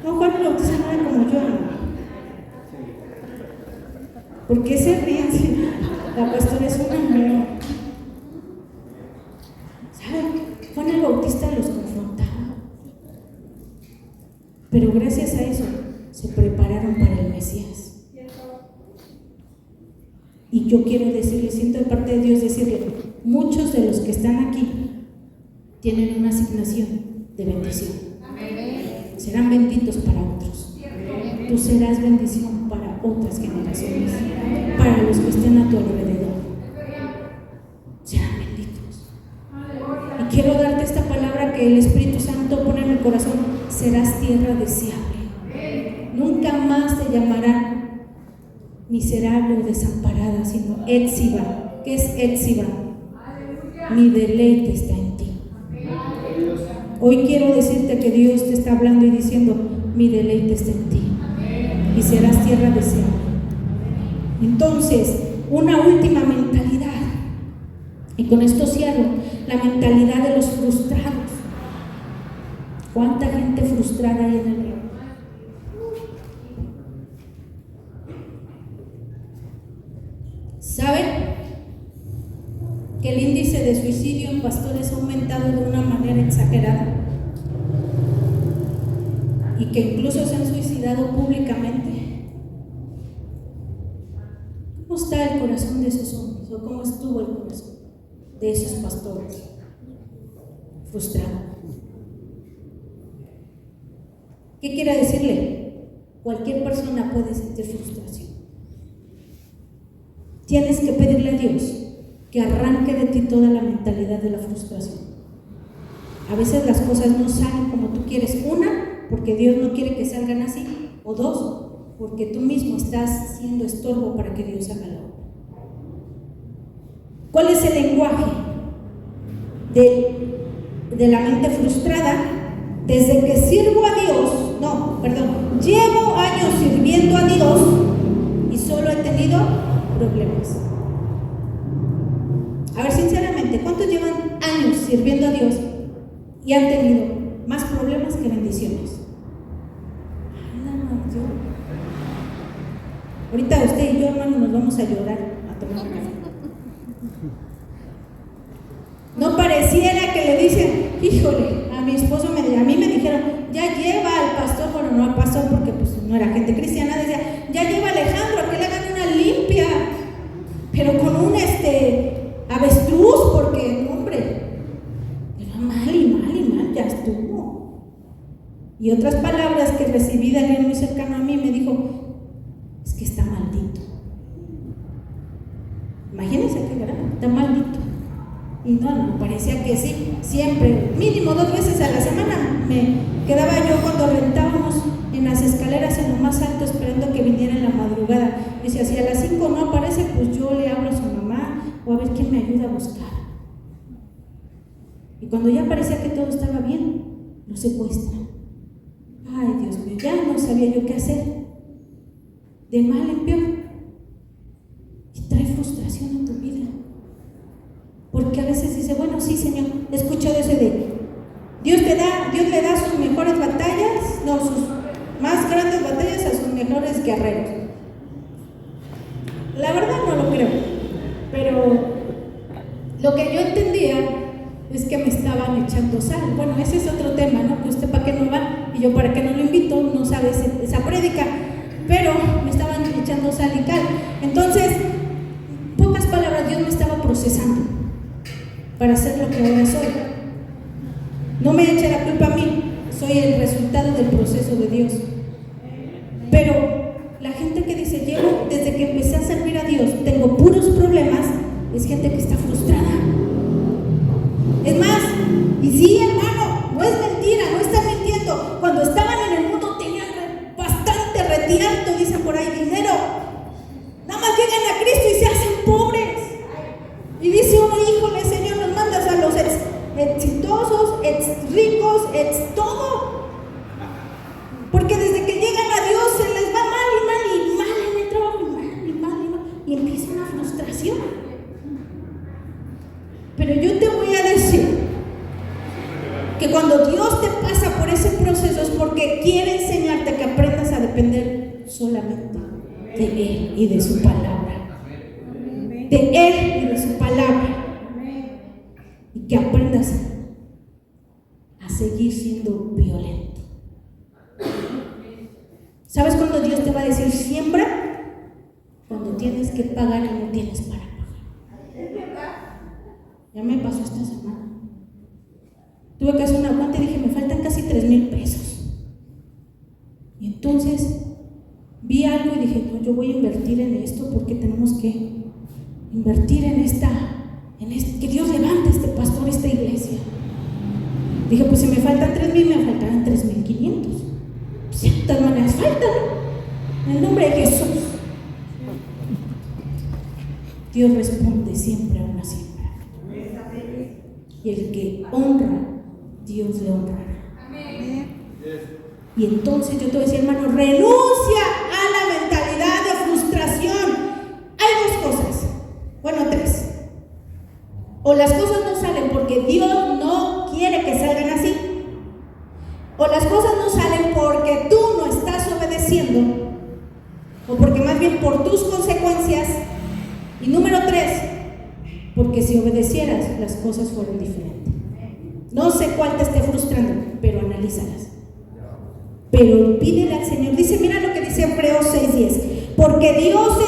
No, Juan el Bautista no era como yo, ¿no? ¿Por qué se ríen? La pastora es una mujer. ¿Saben? Juan el Bautista los confrontaba. Pero gracias a eso se prepararon para el Mesías. Y yo quiero decirle, siento de parte de Dios decirle, muchos de los que están aquí tienen una asignación de bendición. Serán benditos para otros. Tú serás bendición para otras generaciones, para los que estén a tu alrededor. Serán benditos. Y quiero darte esta palabra que el Espíritu Santo pone en el corazón: serás tierra deseable. Nunca más te llamarán miserable o desamparada, sino Étziba. ¿Qué es Étziba? Mi deleite está en ti. Hoy quiero decirte que Dios te está hablando y diciendo: mi deleite está en ti y serás tierra deseable. Entonces, una última mentalidad, y con esto cierro, la mentalidad de los frustrados. ¿Cuánta gente frustrada hay en el reino? ¿Saben que el índice de suicidio en pastores ha aumentado de una manera exagerada? Y que incluso se han suicidado públicamente. ¿Cómo está el corazón de esos hombres? ¿O cómo estuvo el corazón de esos pastores? Frustrado. ¿Qué quiere decirle? Cualquier persona puede sentir frustración. Tienes que pedirle a Dios que arranque de ti toda la mentalidad de la frustración. A veces las cosas no salen como tú quieres. Una, porque Dios no quiere que salgan así. O dos, porque tú mismo estás siendo estorbo para que Dios haga la obra. ¿Cuál es el lenguaje de la mente frustrada? Desde que sirvo a Dios, llevo años sirviendo a Dios y solo he tenido problemas. A ver, sinceramente, ¿cuántos llevan años sirviendo a Dios y han tenido más problemas que bendiciones? Ahorita usted y yo, hermano, nos vamos a llorar, a tomar un café. No pareciera que le dicen, híjole, a mi esposo a mí me dijeron, ya lleva al pastor, bueno, no al pastor porque pues no era gente cristiana, decía, ya lleva a Alejandro a que le hagan una limpia, pero con un avestruz, porque, hombre, era mal, ya estuvo. Y otras palabras que recibí de alguien muy cercano a mí me dijo, es que está maldito. Imagínense que era, está maldito. Y no, parecía que sí, siempre, mínimo 2 veces a la semana me quedaba yo cuando rentábamos en las escaleras en lo más alto esperando que viniera en la madrugada. Y decía, si a las 5 no aparece, pues yo le hablo a su mamá o a ver quién me ayuda a buscar. Y cuando ya parecía que todo estaba bien, lo secuestran. Ay, Dios mío, ya no sabía yo qué hacer. De mal en peor. Y trae frustración a tu vida. Porque a veces dice, bueno, sí, Señor, he escuchado ese de Dios le da sus mejores batallas, no, sus más grandes batallas a sus mejores guerreros. La verdad no lo creo, pero lo que yo entendía es que me estaban echando sal. Bueno, ese es otro tema, ¿no? Que usted para qué no va y yo para qué no lo invito, no sabe esa prédica, pero me estaban echando sal y cal. Entonces, en pocas palabras, Dios me estaba procesando para ser lo que ahora soy. No me eche la culpa a mí, soy el resultado del proceso de Dios. Pero la gente que dice, llevo desde que empecé a servir a Dios, tengo puros problemas, es gente que está frustrada. Es más, y sí, hermano, no es mentira, no están mintiendo. Cuando estaban en el mundo tenían bastante retirado, dicen por ahí, dinero. Nada más llegan a Cristo y se hacen pobres. Y dice uno, híjole, Señor, nos mandas a los exitosos, ricos, todo. Porque desde que llegan a Dios se les va mal en el trabajo, y empieza una frustración. Pero yo te voy a decir que cuando Dios te pasa por ese proceso es porque quiere enseñarte que aprendas a depender solamente de Él y de su palabra. De Él y de su palabra. Y que aprendas a seguir siendo violento. ¿Sabes cuándo Dios te va a decir siembra? Cuando tienes que pagar y no tienes para pagar. Ya me pasó esta semana. Tuve que hacer una cuenta y dije, me faltan casi 3,000 pesos. Y entonces vi algo y dije, no, yo voy a invertir en esto porque tenemos que invertir en que Dios levante a este pastor, esta iglesia. Dije, pues si me faltan 3,000, me faltarán 3,500. Pues de todas maneras faltan. En el nombre de Jesús. Dios responde siempre a una siembra. Y el que honra, Dios le honrará. Y entonces yo te voy a decir, hermano, renuncia a la mentalidad de frustración. Hay 2 cosas. Bueno, 3. O las cosas no salen porque Dios no quiere que salgan así. O las cosas no salen porque tú no estás obedeciendo. O porque más bien por tus consecuencias. Y número 3, porque si obedecieras las cosas fueran diferentes. No sé cuál te esté frustrando, pero analízalas. Pero pídele al Señor. Dice, mira lo que dice Hebreos 6:10. Porque Dios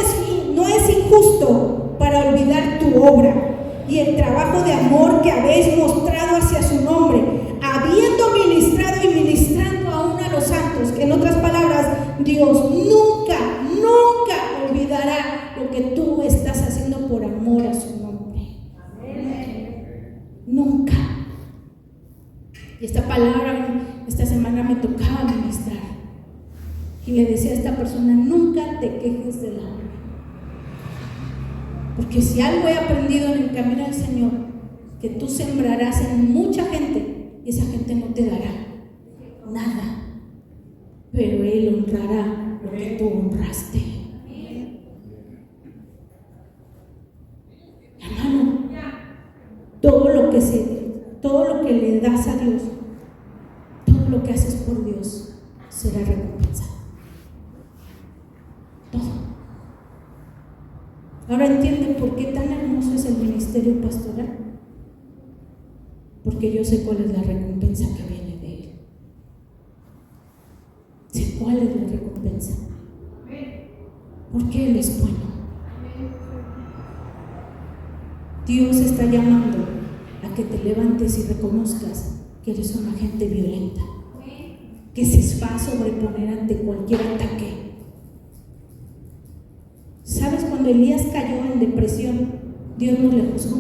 no es injusto para olvidar tu obra y el trabajo de amor que habéis mostrado hacia su nombre, habiendo ministrado y ministrando aún a los santos. En otras palabras, Dios nunca olvidará lo que tú estás haciendo por amor a su nombre. Y esta palabra esta semana me tocaba ministrar. Y le decía a esta persona: nunca te quejes del hambre. Porque si algo he aprendido en el camino del Señor, que tú sembrarás en mucha gente y esa gente no te dará nada, pero Él honrará lo que tú honraste. Hermano, todo lo que le das a Dios, todo lo que haces por Dios será recompensado. Todo. Ahora entienden por qué tan hermoso es el ministerio pastoral. Porque yo sé cuál es la recompensa que viene de Él. Sé cuál es la recompensa. Porque Él es bueno. Dios está llamando a que te levantes y reconozcas que eres una gente violenta, que se va a sobreponer ante cualquier ataque. ¿Sabes? Cuando Elías cayó en depresión, Dios no le juzgó.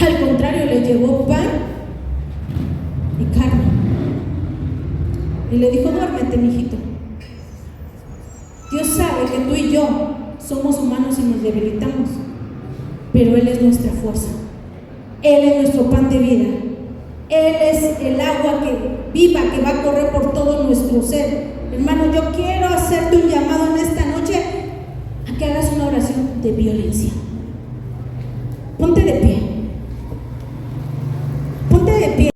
Al contrario, le llevó pan y carne. Y le dijo: duérmete, mijito. Dios sabe que tú y yo somos humanos y nos debilitamos, pero Él es nuestra fuerza. Él es nuestro pan de vida. Él es el agua que viva, que va a correr por todo nuestro ser. Hermano, yo quiero hacerte un llamado en esta noche a que hagas una oración de violencia. Ponte de pie.